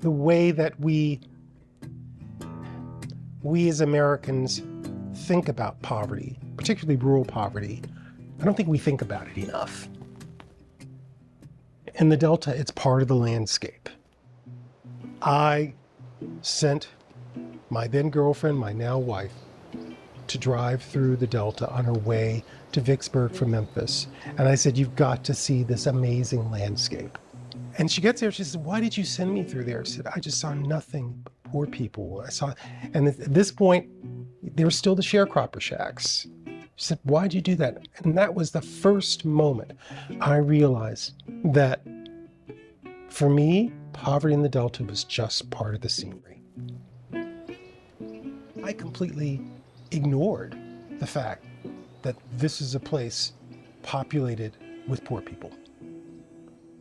the way that we as Americans think about poverty, particularly rural poverty, I don't think we think about it enough. In the Delta, it's part of the landscape. I sent my then girlfriend, my now wife, to drive through the Delta on her way to Vicksburg from Memphis. And I said, you've got to see this amazing landscape. And she gets there, she says, why did you send me through there? I said, I just saw nothing but poor people. And at this point, there were still the sharecropper shacks. She said, why'd you do that? And that was the first moment I realized that for me, poverty in the Delta was just part of the scenery. I completely ignored the fact that this is a place populated with poor people,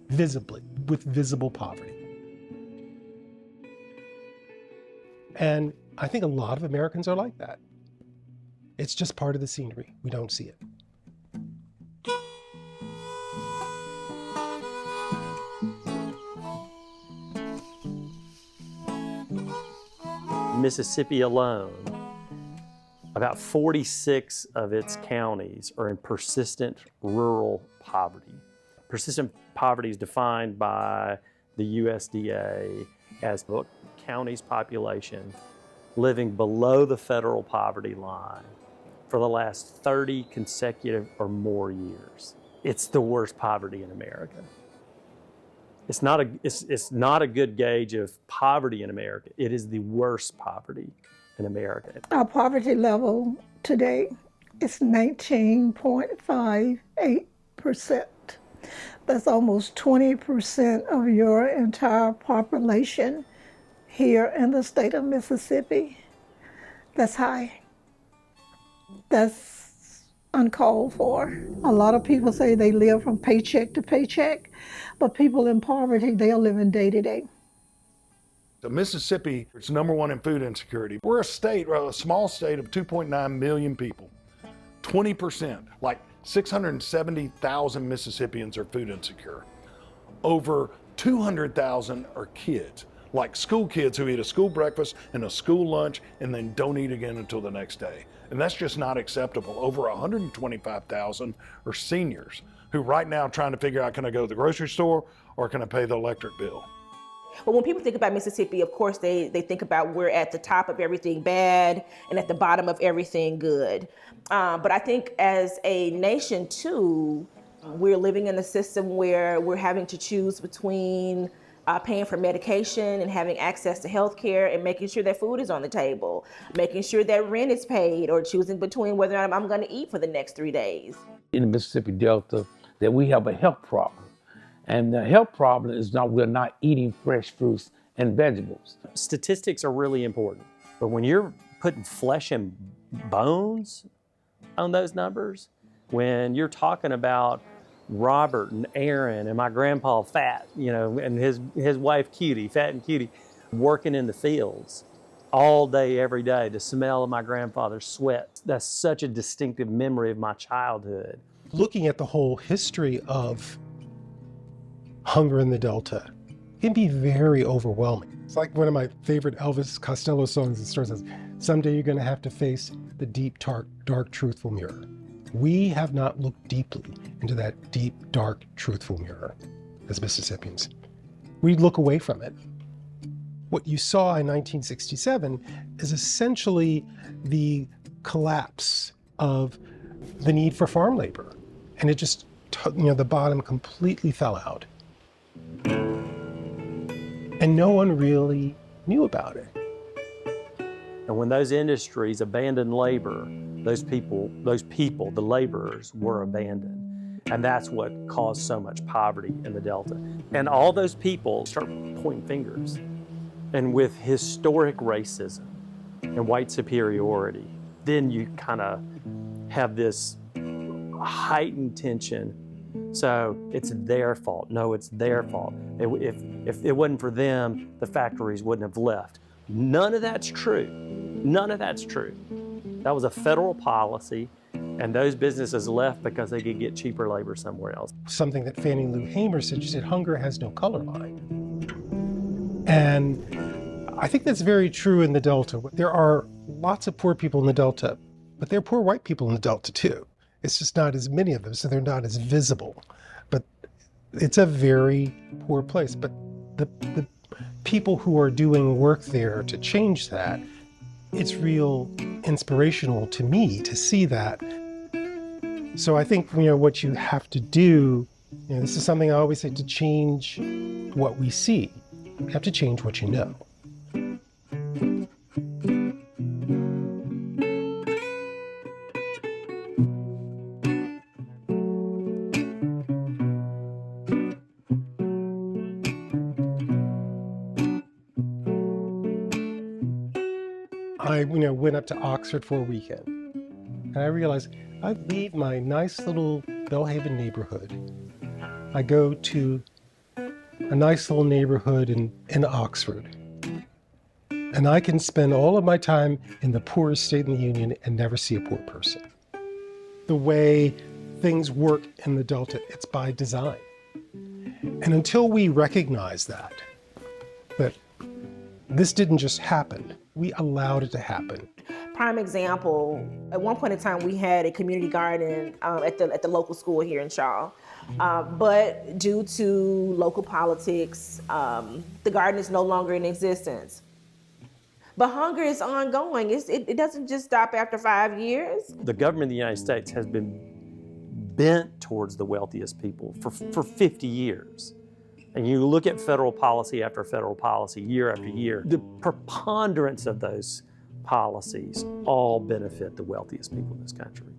visibly, with visible poverty. And I think a lot of Americans are like that. It's just part of the scenery. We don't see it. Mississippi alone, about 46 of its counties are in persistent rural poverty. Persistent poverty is defined by the USDA as the county's population living below the federal poverty line for the last 30 consecutive or more years. It's the worst poverty in America. It's not a good gauge of poverty in America. It is the worst poverty in America. Our poverty level today is 19.58%. That's almost 20% of your entire population here in the state of Mississippi. That's high. That's uncalled for. A lot of people say they live from paycheck to paycheck, but people in poverty, they are living day to day. So Mississippi is number one in food insecurity. We're a state, a small state of 2.9 million people. 20%, like 670,000 Mississippians are food insecure. Over 200,000 are kids, like school kids who eat a school breakfast and a school lunch and then don't eat again until the next day. And that's just not acceptable. Over 125,000 are seniors who right now are trying to figure out, can I go to the grocery store or can I pay the electric bill? Well, when people think about Mississippi, of course, they think about we're at the top of everything bad and at the bottom of everything good. But I think as a nation, too, we're living in a system where we're having to choose between paying for medication and having access to health care and making sure that food is on the table, making sure that rent is paid, or choosing between whether or not I'm going to eat for the next 3 days. In the Mississippi Delta, that we have a health problem. And the health problem is not, we're not eating fresh fruits and vegetables. Statistics are really important, but when you're putting flesh and bones on those numbers, when you're talking about Robert and Aaron and my grandpa Fat, and his wife Cutie, Fat and Cutie, working in the fields all day, every day, the smell of my grandfather's sweat, that's such a distinctive memory of my childhood. Looking at the whole history of hunger in the Delta can be very overwhelming. It's like one of my favorite Elvis Costello songs. It starts as, someday you're going to have to face the deep, dark, truthful mirror. We have not looked deeply into that deep, dark, truthful mirror as Mississippians. We look away from it. What you saw in 1967 is essentially the collapse of the need for farm labor. And it just, the bottom completely fell out. And no one really knew about it. And when those industries abandoned labor, those people, the laborers, were abandoned. And that's what caused so much poverty in the Delta. And all those people start pointing fingers. And with historic racism and white superiority, then you kind of have this heightened tension. So it's their fault. No, it's their fault. If it wasn't for them, the factories wouldn't have left. None of that's true. None of that's true. That was a federal policy, and those businesses left because they could get cheaper labor somewhere else. Something that Fannie Lou Hamer said, she said, hunger has no color line. And I think that's very true in the Delta. There are lots of poor people in the Delta, but there are poor white people in the Delta too. It's just not as many of them, so they're not as visible. But it's a very poor place. But the people who are doing work there to change that, it's real inspirational to me to see that. So I think, what you have to do, this is something I always say, to change what we see, you have to change what you know. I went up to Oxford for a weekend, and I realized I leave my nice little Belhaven neighborhood. I go to a nice little neighborhood in Oxford, and I can spend all of my time in the poorest state in the Union and never see a poor person. The way things work in the Delta, it's by design. And until we recognize that this didn't just happen, we allowed it to happen. Prime example, at one point in time, we had a community garden at the local school here in Shaw. But due to local politics, the garden is no longer in existence. But hunger is ongoing. It doesn't just stop after 5 years. The government of the United States has been bent towards the wealthiest people for 50 years. And you look at federal policy after federal policy, year after year, the preponderance of those policies all benefit the wealthiest people in this country.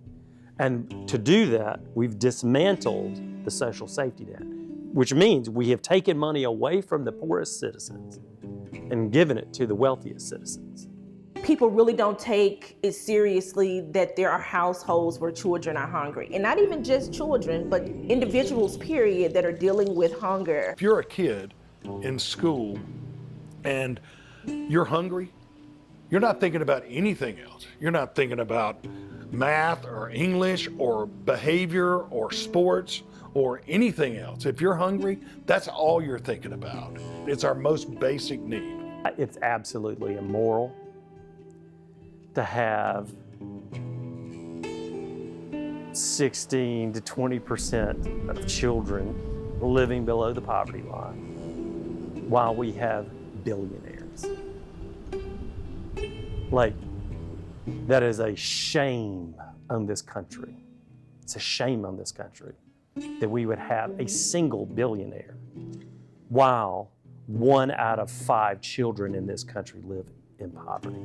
And to do that, we've dismantled the social safety net, which means we have taken money away from the poorest citizens and given it to the wealthiest citizens. People really don't take it seriously that there are households where children are hungry. And not even just children, but individuals, period, that are dealing with hunger. If you're a kid in school and you're hungry, you're not thinking about anything else. You're not thinking about math or English or behavior or sports or anything else. If you're hungry, that's all you're thinking about. It's our most basic need. It's absolutely immoral to have 16 to 20% of children living below the poverty line while we have billionaires. That is a shame on this country. It's a shame on this country that we would have a single billionaire while 1 out of 5 children in this country live in poverty.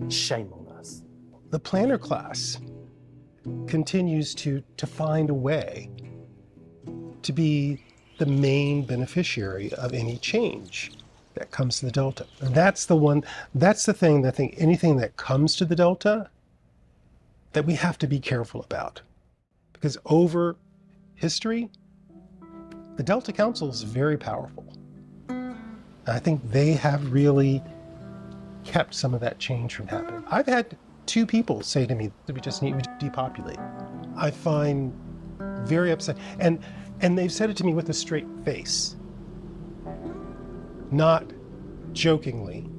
Shame on us. The planner class continues to find a way to be the main beneficiary of any change that comes to the Delta. And that's the thing that I think anything that comes to the Delta that we have to be careful about. Because over history, the Delta Council is very powerful. And I think they have really kept some of that change from happening. I've had 2 people say to me that we just need to depopulate. I find very upset. And they've said it to me with a straight face. Not jokingly,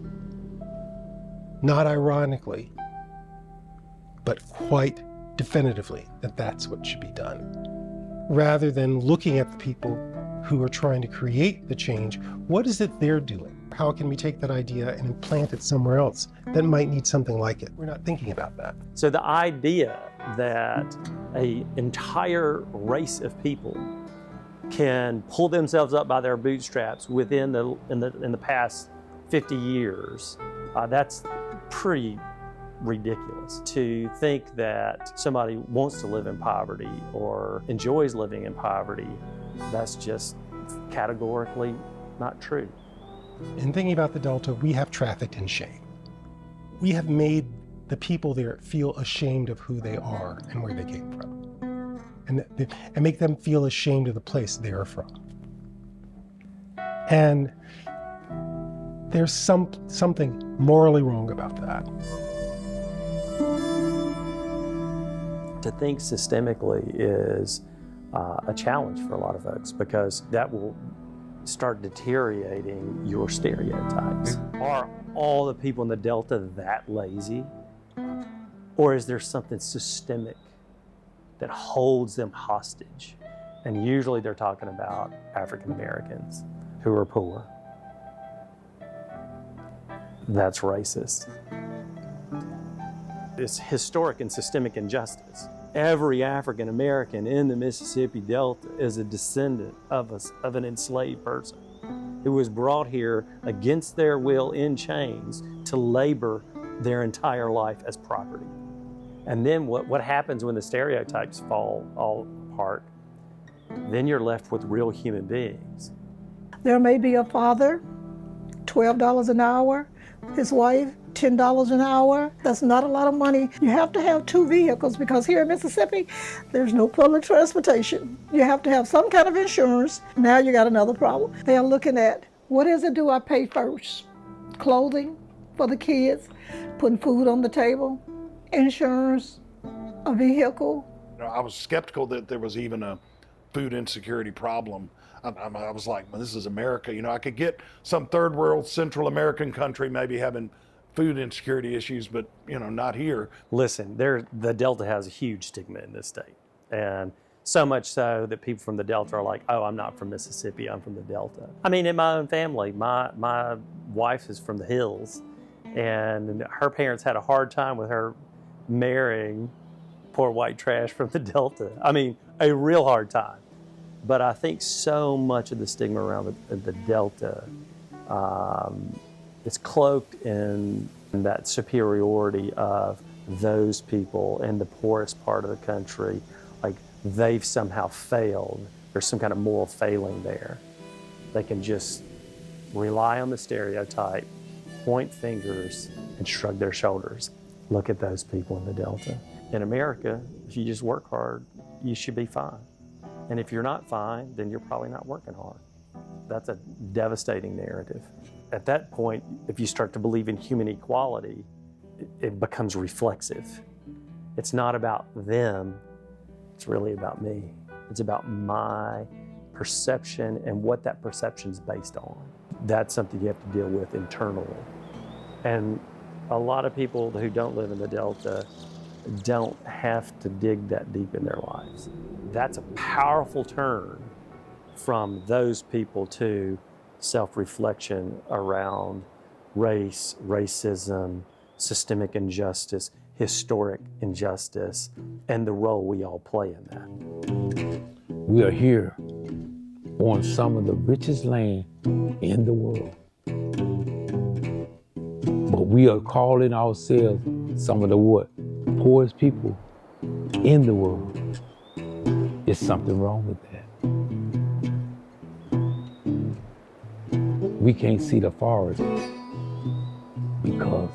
not ironically, but quite definitively that that's what should be done. Rather than looking at the people who are trying to create the change, what is it they're doing? How can we take that idea and implant it somewhere else that might need something like it? We're not thinking about that. So the idea that an entire race of people can pull themselves up by their bootstraps in the past 50 years, that's pretty ridiculous. To think that somebody wants to live in poverty or enjoys living in poverty, that's just categorically not true. In thinking about the Delta, we have trafficked in shame. We have made the people there feel ashamed of who they are and where they came from. And make them feel ashamed of the place they are from. And there's something morally wrong about that. To think systemically is a challenge for a lot of folks, because that will start deteriorating your stereotypes. Are all the people in the Delta that lazy? Or is there something systemic that holds them hostage? And usually they're talking about African Americans who are poor. That's racist. It's historic and systemic injustice. Every African American in the Mississippi Delta is a descendant of an enslaved person who was brought here against their will in chains to labor their entire life as property. And then what happens when the stereotypes fall all apart? Then you're left with real human beings. There may be a father, $12 an hour, his wife, $10 an hour. That's not a lot of money. You have to have 2 vehicles because here in Mississippi, there's no public transportation. You have to have some kind of insurance. Now you got another problem. They are looking at, what is it do I pay first? Clothing for the kids, putting food on the table, insurance, a vehicle. I was skeptical that there was even a food insecurity problem. I was like, well, this is America. You know, I could get some third world Central American country maybe having food insecurity issues, but you know, not here. Listen, the Delta has a huge stigma in this state. And so much so that people from the Delta are like, oh, I'm not from Mississippi, I'm from the Delta. I mean, in my own family, my wife is from the hills, and her parents had a hard time with her marrying poor white trash from the Delta. I mean, a real hard time. But I think so much of the stigma around the Delta is cloaked in that superiority of those people in the poorest part of the country. Like they've somehow failed. There's some kind of moral failing there. They can just rely on the stereotype, point fingers, and shrug their shoulders. Look at those people in the Delta. In America, if you just work hard, you should be fine. And if you're not fine, then you're probably not working hard. That's a devastating narrative. At that point, if you start to believe in human equality, it becomes reflexive. It's not about them, it's really about me. It's about my perception and what that perception is based on. That's something you have to deal with internally. And a lot of people who don't live in the Delta don't have to dig that deep in their lives. That's a powerful turn from those people to self-reflection around race, racism, systemic injustice, historic injustice, and the role we all play in that. We are here on some of the richest land in the world. But we are calling ourselves some of the poorest people in the world. There's something wrong with that. We can't see the forest because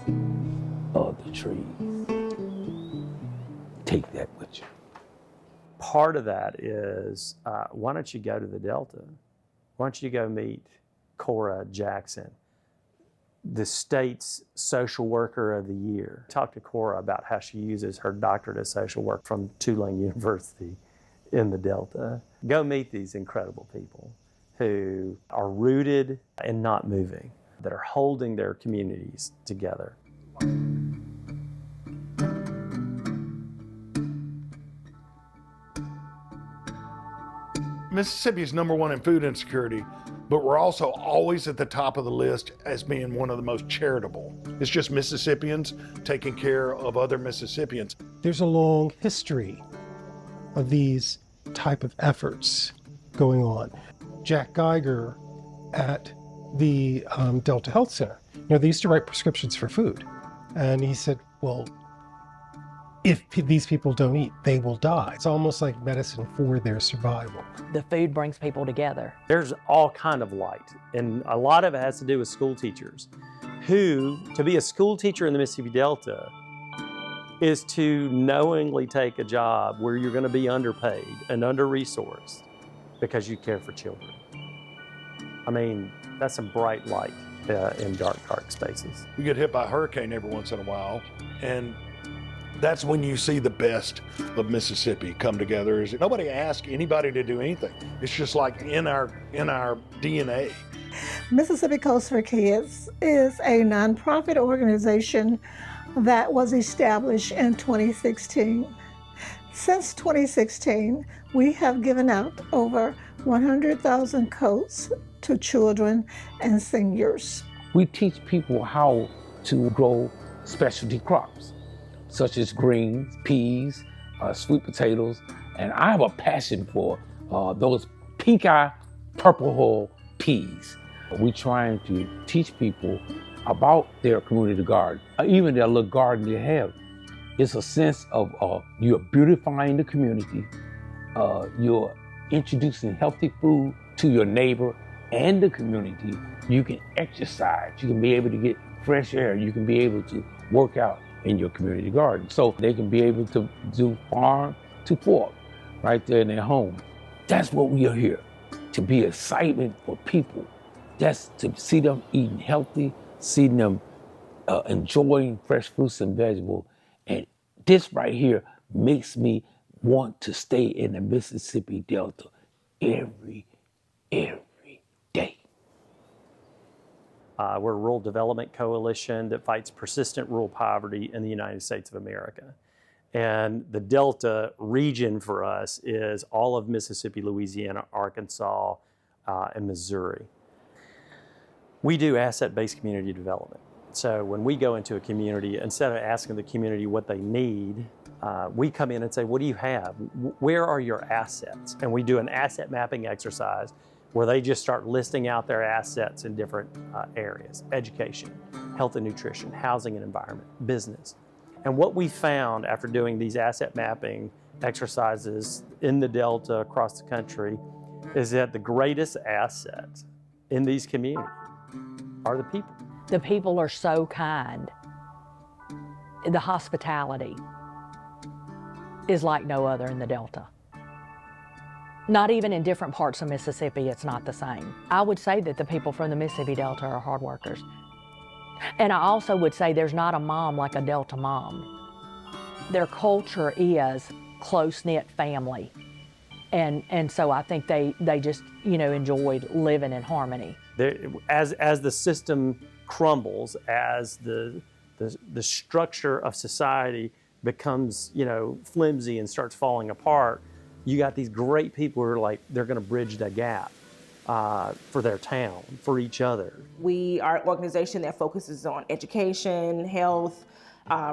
of the trees. Take that with you. Part of that is, why don't you go to the Delta? Why don't you go meet Cora Jackson, the state's social worker of the year? Talk to Cora about how she uses her doctorate of social work from Tulane University in the Delta. Go meet these incredible people who are rooted and not moving, that are holding their communities together. Mississippi is number 1 in food insecurity, but we're also always at the top of the list as being one of the most charitable. It's just Mississippians taking care of other Mississippians. There's a long history of these type of efforts going on. Jack Geiger at the Delta Health Center, they used to write prescriptions for food. And he said, well, if these people don't eat, they will die. It's almost like medicine for their survival. The food brings people together. There's all kind of light, and a lot of it has to do with school teachers, who, to be a school teacher in the Mississippi Delta, is to knowingly take a job where you're going to be underpaid and under-resourced because you care for children. I mean, that's some bright light in dark, dark spaces. We get hit by a hurricane every once in a while, and That's when you see the best of Mississippi come together. Is nobody asks anybody to do anything. It's just like in our DNA. Mississippi Coast for Kids is a nonprofit organization that was established in 2016. Since 2016, we have given out over 100,000 coats to children and seniors. We teach people how to grow specialty crops, such as greens, peas, sweet potatoes, and I have a passion for those pink eye, purple hull peas. We're trying to teach people about their community garden, even their little garden they have. It's a sense of you're beautifying the community, you're introducing healthy food to your neighbor and the community. You can exercise, you can be able to get fresh air, you can be able to work out in your community garden. So they can be able to do farm to fork right there in their home. That's what we are here, to be excitement for people. That's to see them eating healthy, seeing them enjoying fresh fruits and vegetables. And this right here makes me want to stay in the Mississippi Delta every day. We're a rural development coalition that fights persistent rural poverty in the United States of America. And the Delta region for us is all of Mississippi, Louisiana, Arkansas, and Missouri. We do asset-based community development. So when we go into a community, instead of asking the community what they need, we come in and say, what do you have? Where are your assets? And we do an asset mapping exercise where they just start listing out their assets in different areas: education, health and nutrition, housing and environment, business. And what we found after doing these asset mapping exercises in the Delta across the country is that the greatest asset in these communities are the people. The people are so kind. The hospitality is like no other in the Delta. Not even in different parts of Mississippi, it's not the same. I would say that the people from the Mississippi Delta are hard workers. And I also would say there's not a mom like a Delta mom. Their culture is close-knit family. And so I think they just, enjoyed living in harmony. As the system crumbles, as the structure of society becomes, flimsy and starts falling apart, you got these great people who are like, they're going to bridge the gap for their town, for each other. We are an organization that focuses on education, health,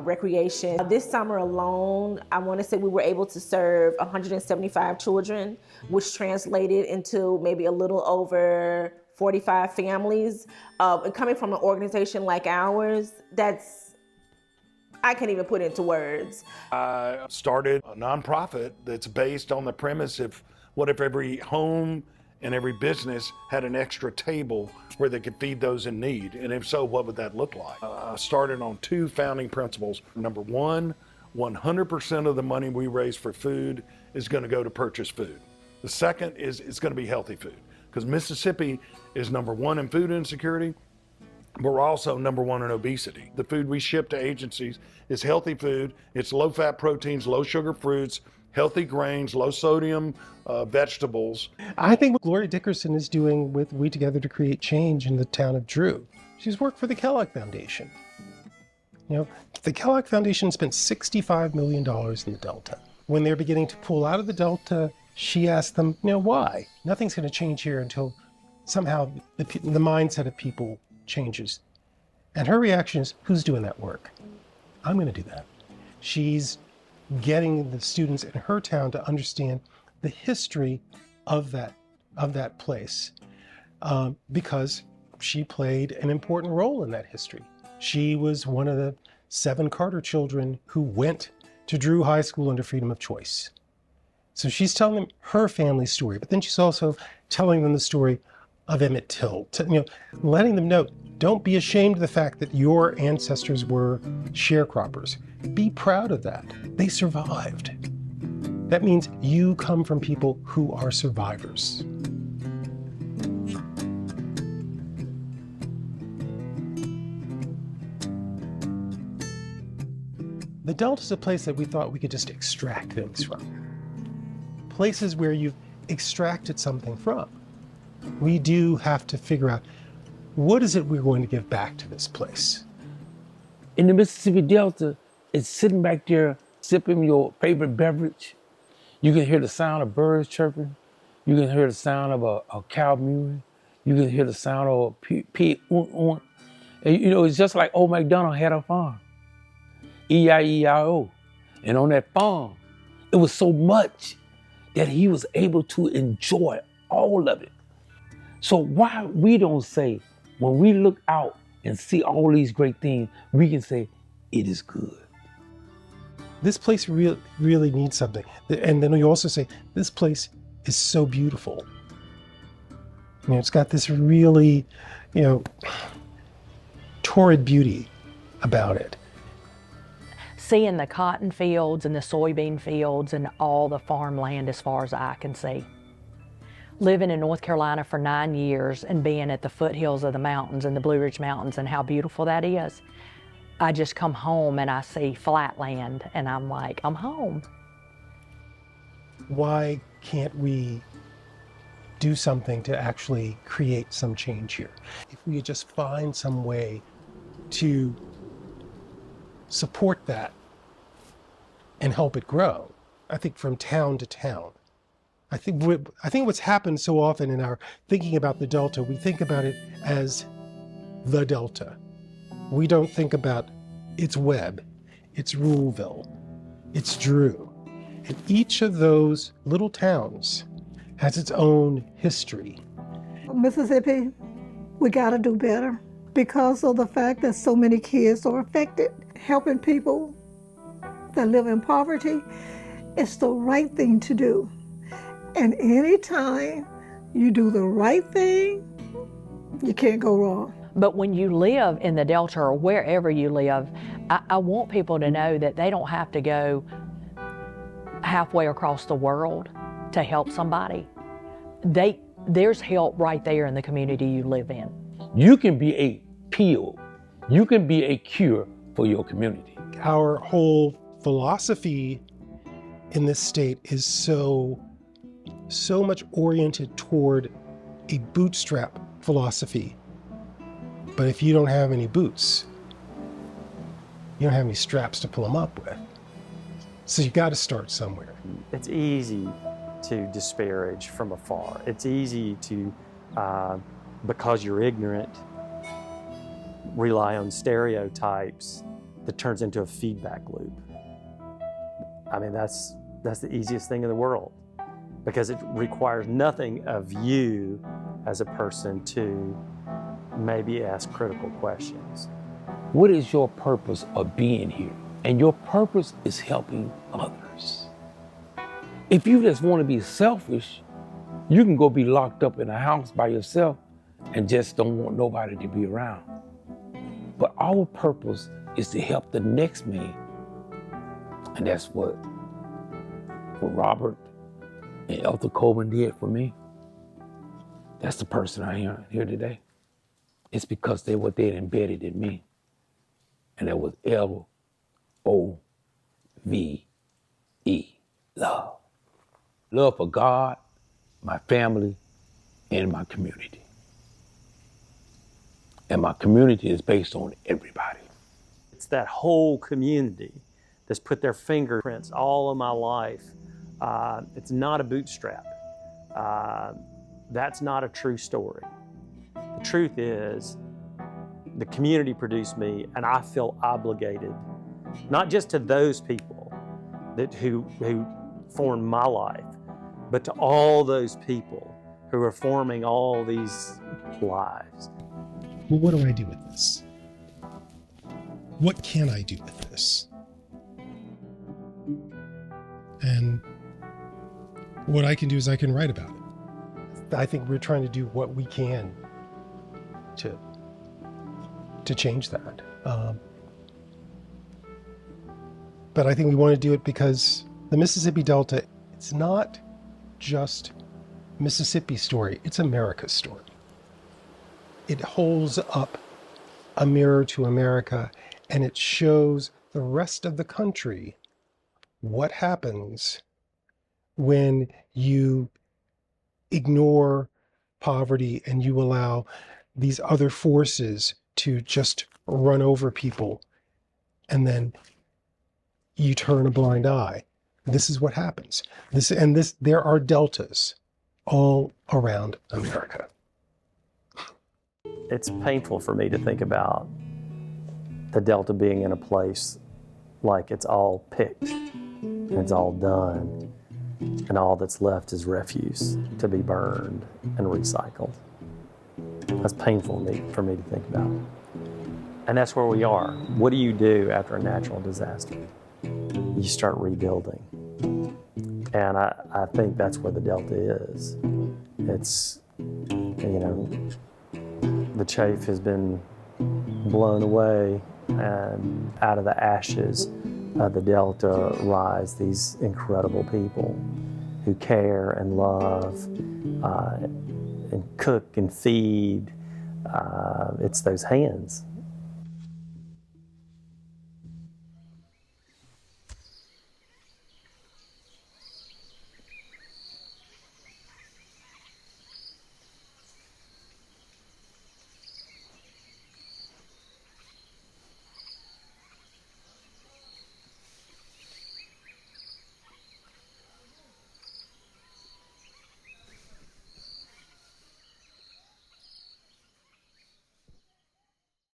recreation. This summer alone, I want to say we were able to serve 175 children, which translated into maybe a little over 45 families. Coming from an organization like ours, I can't even put into words. I started a nonprofit that's based on the premise of what if every home and every business had an extra table where they could feed those in need? And if so, what would that look like? I started on two founding principles. Number one, 100% of the money we raise for food is going to go to purchase food. The second is it's going to be healthy food, because Mississippi is number one in food insecurity, but we're also number one in obesity. The food we ship to agencies is healthy food. It's low-fat proteins, low-sugar fruits, healthy grains, low-sodium vegetables. I think what Gloria Dickerson is doing with We Together to Create Change in the town of Drew, she's worked for the Kellogg Foundation. The Kellogg Foundation spent $65 million in the Delta. When they're beginning to pull out of the Delta, she asked them, why? Nothing's going to change here until somehow the mindset of people changes. And her reaction is, who's doing that work? I'm going to do that. She's getting the students in her town to understand the history of that place, because she played an important role in that history. She was one of the 7 Carter children who went to Drew High School under freedom of choice. So she's telling them her family story, but then she's also telling them the story of Emmett Till, letting them know, don't be ashamed of the fact that your ancestors were sharecroppers. Be proud of that. They survived. That means you come from people who are survivors. The Delta is a place that we thought we could just extract things from. Places where you've extracted something from. We do have to figure out, what is it we're going to give back to this place? In the Mississippi Delta, it's sitting back there sipping your favorite beverage. You can hear the sound of birds chirping. You can hear the sound of a cow mewing. You can hear the sound of a pig oink. And you know, it's just like old MacDonald had a farm. E-I-E-I-O. And on that farm, it was so much that he was able to enjoy all of it. So why we don't say, when we look out and see all these great things, we can say, it is good. This place really needs something. And then we also say, this place is so beautiful. You know, it's got this really, you know, torrid beauty about it. Seeing the cotton fields and the soybean fields and all the farmland as far as I can see. Living in North Carolina for 9 years and being at the foothills of the mountains and the Blue Ridge Mountains and how beautiful that is. I just come home and I see flat land and I'm like, I'm home. Why can't we do something to actually create some change here? If we could just find some way to support that and help it grow, I think from town to town. I think what's happened so often in our thinking about the Delta, we think about it as the Delta. We don't think about its Webb, its Ruleville, its Drew. And each of those little towns has its own history. Mississippi, we gotta do better because of the fact that so many kids are affected. Helping people that live in poverty is the right thing to do. And anytime you do the right thing, you can't go wrong. But when you live in the Delta or wherever you live, I want people to know that they don't have to go halfway across the world to help somebody. There's help right there in the community you live in. You can be a pill. You can be a cure for your community. Our whole philosophy in this state is so much oriented toward a bootstrap philosophy. But if you don't have any boots, you don't have any straps to pull them up with. So you got to start somewhere. It's easy to disparage from afar. It's easy to, because you're ignorant, rely on stereotypes that turns into a feedback loop. I mean, that's the easiest thing in the world because it requires nothing of you as a person to maybe ask critical questions. What is your purpose of being here? And your purpose is helping others. If you just want to be selfish, you can go be locked up in a house by yourself and just don't want nobody to be around. But our purpose is to help the next man. And that's what Robert and Ethel Coleman did for me. That's the person I am here today. It's because they were there embedded in me. And that was L-O-V-E, love. Love for God, my family, and my community. And my community is based on everybody. It's that whole community that's put their fingerprints all of my life. It's not a bootstrap. That's not a true story. The truth is, the community produced me, and I feel obligated, not just to those people who formed my life, but to all those people who are forming all these lives. Well, what do I do with this? What can I do with this? And what I can do is I can write about it. I think we're trying to do what we can to change that. But I think we want to do it because the Mississippi Delta, it's not just Mississippi's story, it's America's story. It holds up a mirror to America, and it shows the rest of the country what happens when you ignore poverty and you allow these other forces to just run over people, and then you turn a blind eye. This is what happens. There are deltas all around America. It's painful for me to think about the Delta being in a place like it's all picked and it's all done, and all that's left is refuse to be burned and recycled. That's painful for me to think about. And that's where we are. What do you do after a natural disaster? You start rebuilding. And I think that's where the Delta is. It's, the chaff has been blown away, and out of the ashes of the Delta rise these incredible people who care and love and cook and feed. It's those hands